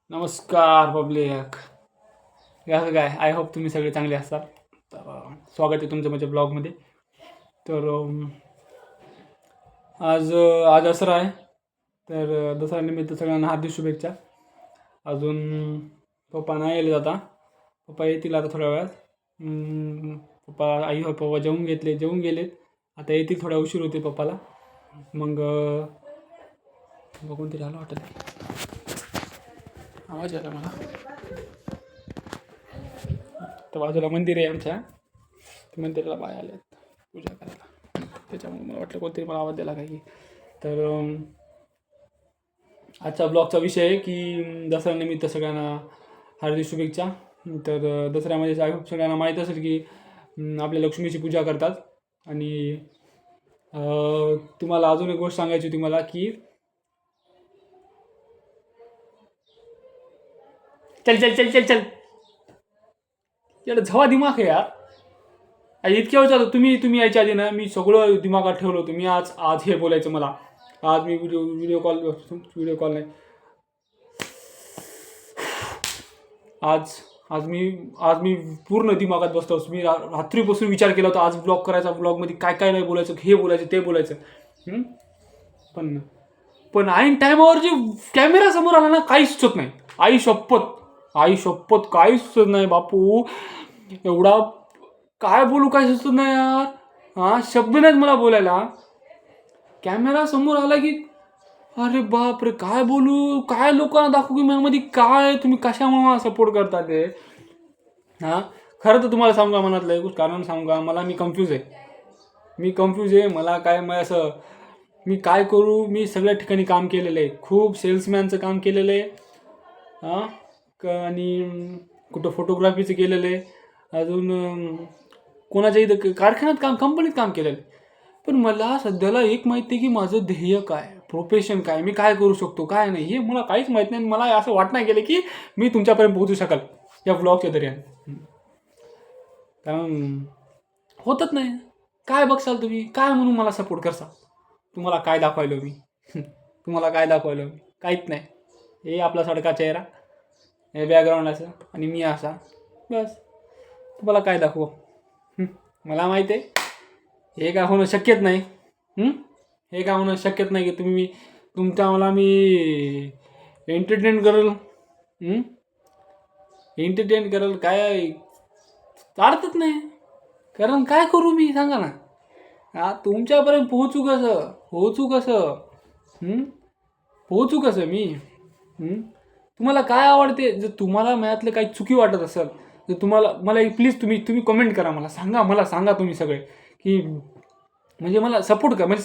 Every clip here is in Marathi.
नमस्कार पब्लिक. कसं काय? आय होप तुम्ही सगळे चांगले असाल. तर स्वागत आहे तुमचं माझ्या ब्लॉगमध्ये. तर आज दसरा आहे. तर दसऱ्यानिमित्त सगळ्यांना हार्दिक शुभेच्छा. अजून पप्पा नाही आले आता. पप्पा येतील आता थोड्या वेळात. पप्पा जेवून गेलेत. आता येतील, थोडा उशीर होते पप्पाला. मग बघून तरी आलं वाटत. आवाज आला मला. तर बाजूला मंदिर आहे आमच्या. मंदिराला बाय आल्यात पूजा करायला. त्याच्यामुळे मला वाटलं कोणतरी मला आवाज द्यायला काही. तर आजचा ब्लॉगचा विषय आहे की दसऱ्यानिमित्त सगळ्यांना हार्दिक शुभेच्छा. तर दसऱ्यामध्ये सगळ्यांना माहीत असेल की आपल्या लक्ष्मीची पूजा करतात. आणि तुम्हाला अजून एक गोष्ट सांगायची होती मला की चल चल चल चल चल याला झवा दिमाग आहे यार. इतक्या वेळ चालतो. तुम्ही यायच्या आधी ना मी सगळं दिमागात ठेवलं होतं. मी आज हे बोलायचं मला. आज मी व्हिडिओ कॉल नाही. आज मी पूर्ण दिमागात बसलो. मी रात्रीपासून विचार केला होता आज ब्लॉग करायचा. ब्लॉगमध्ये काय काय नाही बोलायचं, हे बोलायचं ते बोलायचं. पण ऐन टायमावर जे कॅमेरा समोर आला ना काहीच सुचत नाही. आई शपथ काहीच सुचत नाही बापू. एवढा काय बोलू, काय सुचत नाही यार. शब्द नाहीत मला बोलायला. कॅमेरा समोर आला की अरे बाप रे, काय बोलू, काय लोकांना दाखवू की माझ्यामध्ये काय, तुम्ही कशामुळे मला सपोर्ट करता ते. खरं तर तुम्हाला सांगू का, मनातलं एक कारण सांगू का, मी कन्फ्यूज आहे. मला काय असं मी काय करू. मी सगळ्या ठिकाणी काम केलेलं आहे. खूप सेल्समॅनचं काम केलेलं आहे. आणि कुठं फोटोग्राफीचं केलेलं आहे. अजून कोणाच्या इथं कारखान्यात कंपनीत काम केलेलं आहे. पण मला सध्याला एक माहिती आहे की माझं ध्येय काय, प्रोफेशन काय, मी काय करू शकतो काय नाही, हे मला काहीच माहीत नाही. मला असं वाटत नाही गेलं की मी तुमच्यापर्यंत पोहोचू शकाल या ब्लॉगच्या दरम्यान. कारण होतच नाही. काय बघसाल तुम्ही, काय म्हणून मला सपोर्ट करसाल. तुम्हाला काय दाखवायलो मी काहीच नाही. हे आपला सडका चेहरा, हे बॅकग्राऊंड असं, आणि मी असा, बस. तुम्हाला काय दाखवू. मला माहीत आहे हे काय होणं शक्यच नाही. की तुम्ही मला मी एंटरटेन करेल काय चालतच नाही. कारण काय करू मी, सांगा ना. तुमच्यापर्यंत पोहोचू कसं मी. तुम्हाला काय आवडते. जर तुम्हाला माझ्यातलं काही चुकी वाटत असेल तर मला प्लीज तुम्ही कमेंट करा. मला सांगा तुम्ही सगळे की म्हणजे मला सपोर्ट करा.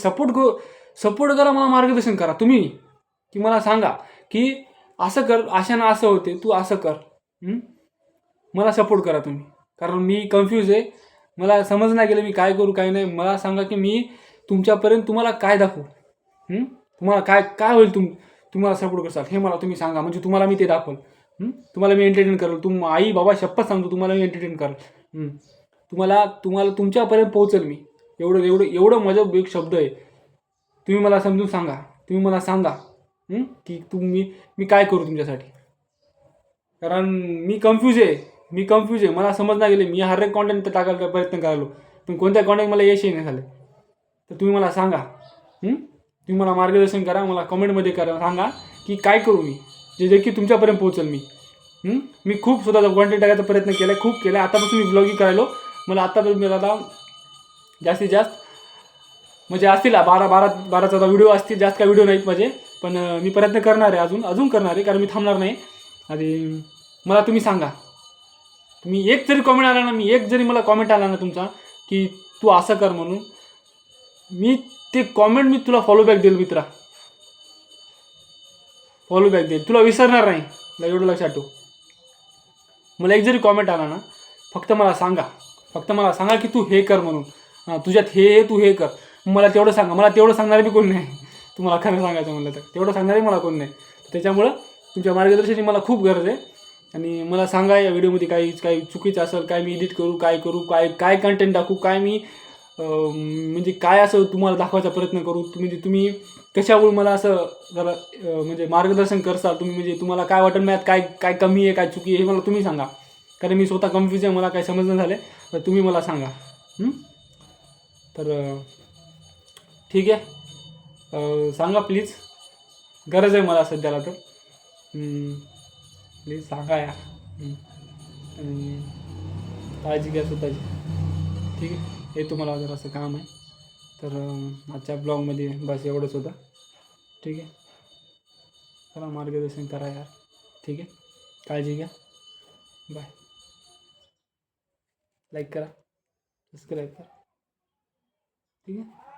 सपोर्ट करा, मला मार्गदर्शन करा तुम्ही. की मला सांगा की असं कर, अशानं असं होते, तू असं कर. मला सपोर्ट करा तुम्ही. कारण मी कन्फ्यूज आहे. मला समज नाही गेलं मी काय करू काय नाही. मला सांगा की मी तुमच्यापर्यंत तुम्हाला काय दाखवू. तुम्हाला काय होईल. तुम्हाला सपोर्ट करसाल हे मला तुम्ही सांगा. म्हणजे तुम्हाला मी ते दाखवल. तुम्हाला मी एंटरटेन करेल. आई बाबा शपथ सांगतो, तुम्हाला मी एंटरटेन करेल. तुम्हाला तुमच्यापर्यंत पोहोचेल मी. एवढं माझं एक शब्द आहे. तुम्ही मला समजून सांगा. तुम्ही मला सांगा की मी काय करू तुमच्यासाठी. कारण मी कन्फ्यूज आहे. मला समज नाही गेले. मी हर एक कॉन्टेंट टाकायला प्रयत्न करायलो, पण कोणत्या कॉन्टेंट मला यश नाही झालं. तर तुम्ही मला सांगा. तुम्ही मला मार्गदर्शन करा. मला कमेंटमध्ये सांगा की काय करू मी, जे की तुमच्यापर्यंत पोहोचेल मी. मी खूप स्वतःचा कॉन्टेंट टाकायचा प्रयत्न केला आहे, खूप केला. आतापासून मी ब्लॉगिंग करायलो. मला आतापर्यंत आता जास्तीत जास्त म्हणजे असतील 12-14 व्हिडिओ असतील. जास्त काय व्हिडिओ नाहीत माझे. पण मी प्रयत्न करणार आहे, अजून करणार आहे. कारण मी थांबणार नाही. आणि मला तुम्ही सांगा. तुम्ही एक जरी कॉमेंट आला ना, मला कॉमेंट आला ना तुमचा की तू असं कर म्हणून, मी ते कॉमेंट मी तुला फॉलो बॅक देईल मित्रा. तुला विसरणार नाही. एवढं लक्षात ठेव. मला एक जरी कॉमेंट आला ना, फक्त मला सांगा की तू हे कर म्हणून. तुझ्यात हे तू हे कर. मला तेवढं सांगा. मला तेवढं सांगणारे बी कोण नाही. तुम्हाला खरं सांगायचं म्हणलं तर तेवढं सांगणारे मला कोण नाही. त्याच्यामुळं तुमच्या मार्गदर्शनाची मला खूप गरज आहे. आणि मला सांगा या व्हिडिओमध्ये काही चुकीचं असेल, काय मी एडिट करू, काय कंटेंट टाकू, काय मी म्हणजे काय असं तुम्हाला दाखवायचा प्रयत्न करू, तुम्ही कशामुळे मला असं जरा म्हणजे मार्गदर्शन करसाल तुम्ही, म्हणजे तुम्हाला काय वाटेल मॅथ काय काय कमी आहे काय चुकी आहे हे मला तुम्ही सांगा, कारण मी स्वतः कन्फ्यूज आहे, मला काय समजणं झालं आहे, तर तुम्ही मला सांगा. तर ठीक आहे, सांगा प्लीज, गरज आहे मला सध्याला तर. प्लीज सांगा यार. आणि काळजी घ्या स्वतःची. ठीक आहे, हे तुम्हाला जर असं काम आहे तर आजच्या ब्लॉगमध्ये बस एवढंच होतं. ठीक आहे, चला मार्गदर्शन करा यार. ठीक आहे, काळजी घ्या. बाय. लाईक करा, सबस्क्राईब करा. ठीक आहे.